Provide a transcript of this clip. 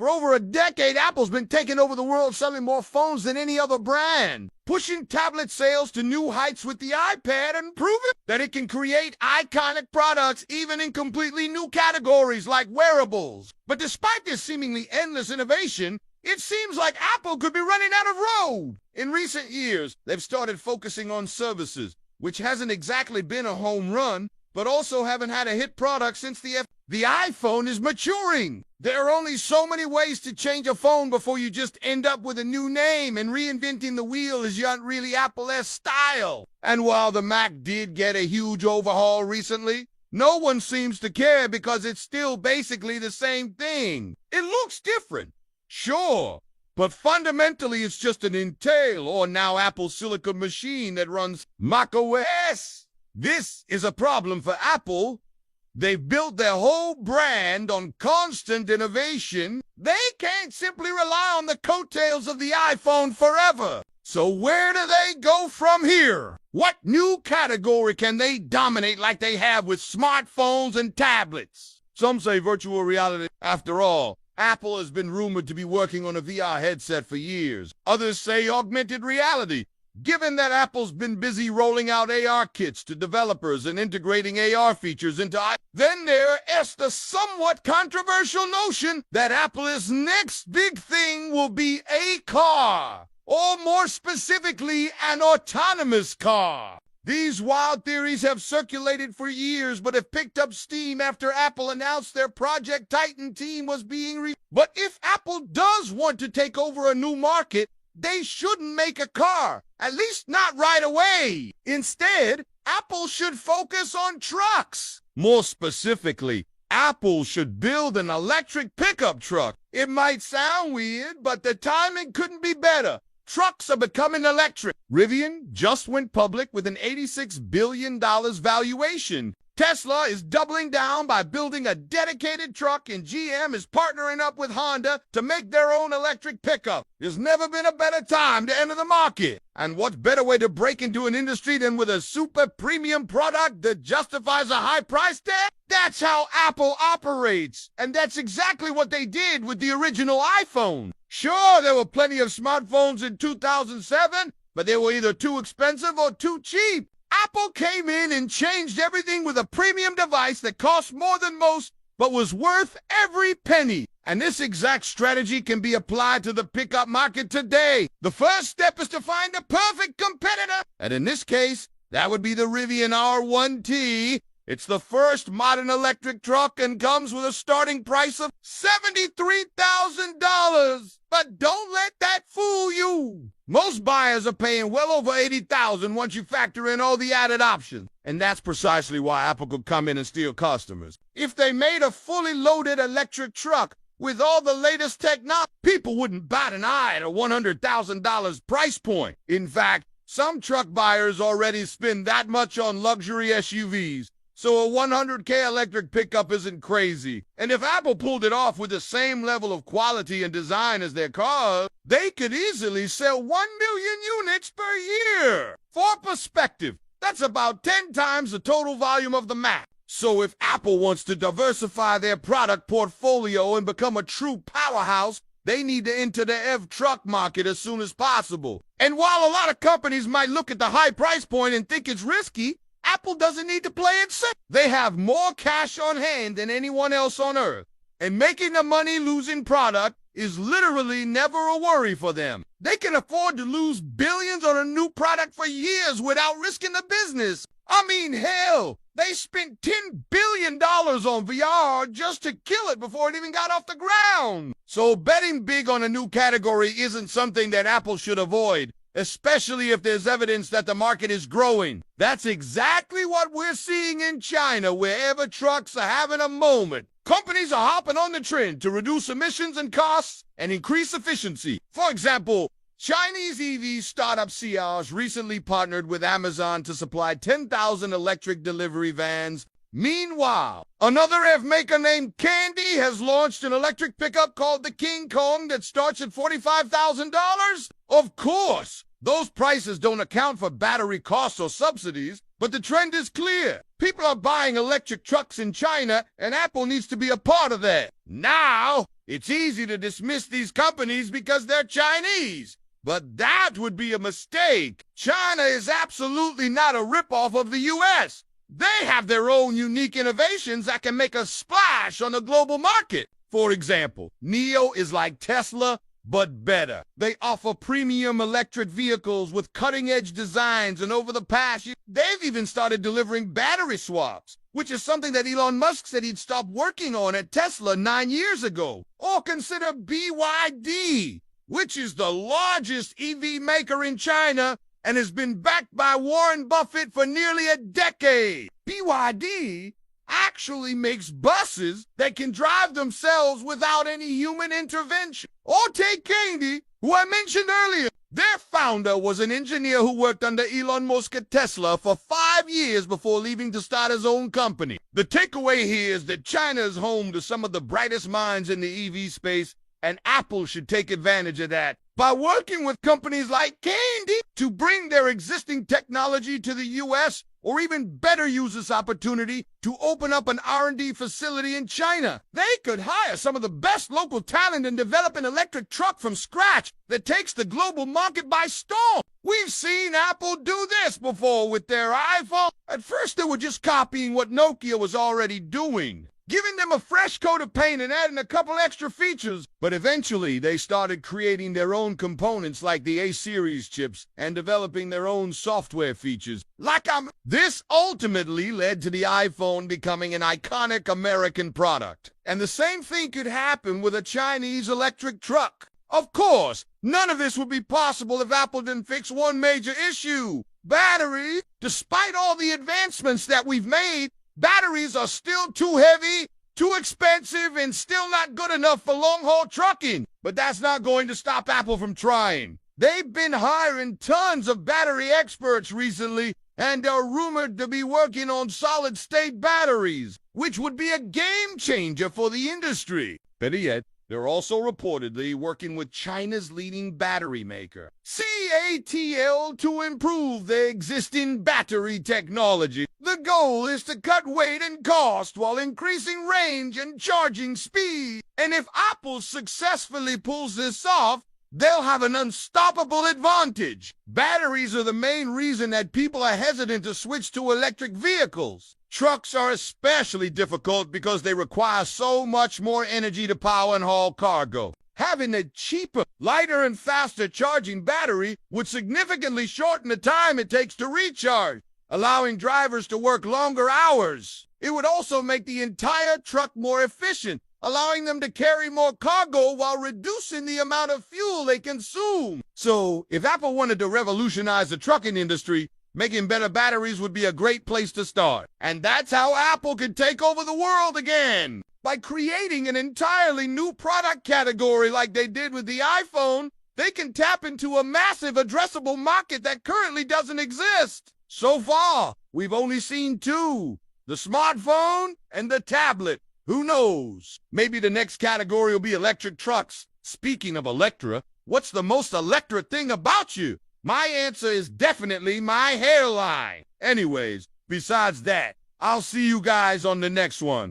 For over a decade, Apple's been taking over the world, selling more phones than any other brand, pushing tablet sales to new heights with the iPad and proving that it can create iconic products even in completely new categories like wearables. But despite this seemingly endless innovation, it seems like Apple could be running out of road. In recent years, they've started focusing on services, which hasn't exactly been a home run, but also haven't had a hit product since the iPhone is maturing. There are only so many ways to change a phone before you just end up with a new name, and reinventing the wheel is not really Apple's style. And while the Mac did get a huge overhaul recently, no one seems to care because it's still basically the same thing. It looks different, sure, but fundamentally it's just an Intel or now Apple Silicon machine that runs macOS. This is a problem for Apple. They've built their whole brand on constant innovation. They can't simply rely on the coattails of the iPhone forever. So where do they go from here? What new category can they dominate like they have with smartphones and tablets? Some say virtual reality. After all, Apple has been rumored to be working on a VR headset for years. Others say augmented reality. Given that Apple's been busy rolling out AR kits to developers and integrating AR features into then there is the somewhat controversial notion that Apple's next big thing will be a car, or more specifically, an autonomous car. These wild theories have circulated for years, but have picked up steam after Apple announced their Project Titan team was being But if Apple does want to take over a new market, they shouldn't make a car, at least not right away. Instead, Apple should focus on trucks. More specifically, Apple should build an electric pickup truck. It might sound weird, but the timing couldn't be better. Trucks are becoming electric. Rivian just went public with an $86 billion valuation. Tesla is doubling down by building a dedicated truck, and GM is partnering up with Honda to make their own electric pickup. There's never been a better time to enter the market. And what better way to break into an industry than with a super premium product that justifies a high price tag? That's how Apple operates. And that's exactly what they did with the original iPhone. Sure, there were plenty of smartphones in 2007, but they were either too expensive or too cheap. Apple came in and changed everything with a premium device that cost more than most, but was worth every penny. And this exact strategy can be applied to the pickup market today. The first step is to find the perfect competitor. And in this case, that would be the Rivian R1T. It's the first modern electric truck and comes with a starting price of $73,000. But don't let that fool you. Most buyers are paying well over $80,000 once you factor in all the added options. And that's precisely why Apple could come in and steal customers. If they made a fully loaded electric truck with all the latest technology, people wouldn't bat an eye at a $100,000 price point. In fact, some truck buyers already spend that much on luxury SUVs. So a $100K electric pickup isn't crazy. And if Apple pulled it off with the same level of quality and design as their cars, they could easily sell 1 million units per year. For perspective, that's about 10 times the total volume of the Mac. So if Apple wants to diversify their product portfolio and become a true powerhouse, they need to enter the EV truck market as soon as possible. And while a lot of companies might look at the high price point and think it's risky, Apple doesn't need to play it safe. They have more cash on hand than anyone else on earth. And making a money-losing product is literally never a worry for them. They can afford to lose billions on a new product for years without risking the business. I mean, hell, they spent $10 billion on VR just to kill it before it even got off the ground. So betting big on a new category isn't something that Apple should avoid, especially if there's evidence that the market is growing. That's exactly what we're seeing in China, wherever trucks are having a moment. Companies are hopping on the trend to reduce emissions and costs and increase efficiency. For example, Chinese EV startup Xiao's recently partnered with Amazon to supply 10,000 electric delivery vans. Meanwhile, another EV maker named Candy has launched an electric pickup called the King Kong that starts at $45,000. Of course, those prices don't account for battery costs or subsidies, but the trend is clear. People are buying electric trucks in China, and Apple needs to be a part of that. Now, It's easy to dismiss these companies because they're Chinese, but that would be a mistake. China is absolutely not a ripoff of the US. They have their own unique innovations that can make a splash on the global market. For example, NIO is like Tesla, but better. They offer premium electric vehicles with cutting-edge designs, and over the past year, they've even started delivering battery swaps, which is something that Elon Musk said he'd stop working on at Tesla 9 years ago. Or consider BYD, which is the largest EV maker in China and has been backed by Warren Buffett for nearly a decade. BYD actually makes buses that can drive themselves without any human intervention. Or take Candy, who I mentioned earlier. Their founder was an engineer who worked under Elon Musk at Tesla for 5 years before leaving to start his own company. The takeaway here is that China is home to some of the brightest minds in the EV space, and Apple should take advantage of that by working with companies like Candy to bring their existing technology to the US, or even better use this opportunity to open up an R&D facility in China. They could hire some of the best local talent and develop an electric truck from scratch that takes the global market by storm. We've seen Apple do this before with their iPhone. At first, they were just copying what Nokia was already doing, giving them a fresh coat of paint and adding a couple extra features. But eventually, they started creating their own components like the A-series chips and developing their own software features. This ultimately led to the iPhone becoming an iconic American product. And the same thing could happen with a Chinese electric truck. Of course, none of this would be possible if Apple didn't fix one major issue: batteries. Despite all the advancements that we've made, batteries are still too heavy, too expensive, and still not good enough for long-haul trucking. But that's not going to stop Apple from trying. They've been hiring tons of battery experts recently and are rumored to be working on solid-state batteries, which would be a game-changer for the industry. Better yet, they're also reportedly working with China's leading battery maker, CATL, to improve their existing battery technology. The goal is to cut weight and cost while increasing range and charging speed. And if Apple successfully pulls this off, they'll have an unstoppable advantage. Batteries are the main reason that people are hesitant to switch to electric vehicles. Trucks are especially difficult because they require so much more energy to power and haul cargo. Having a cheaper, lighter, and faster charging battery would significantly shorten the time it takes to recharge, allowing drivers to work longer hours. It would also make the entire truck more efficient, allowing them to carry more cargo while reducing the amount of fuel they consume. So, if Apple wanted to revolutionize the trucking industry, making better batteries would be a great place to start. And that's how Apple could take over the world again. By creating an entirely new product category like they did with the iPhone, they can tap into a massive addressable market that currently doesn't exist. So far, we've only seen two: the smartphone and the tablet. Who knows? Maybe the next category will be electric trucks. Speaking of Electra, what's the most Electra thing about you? My answer is definitely my hairline. Anyways, besides that, I'll see you guys on the next one.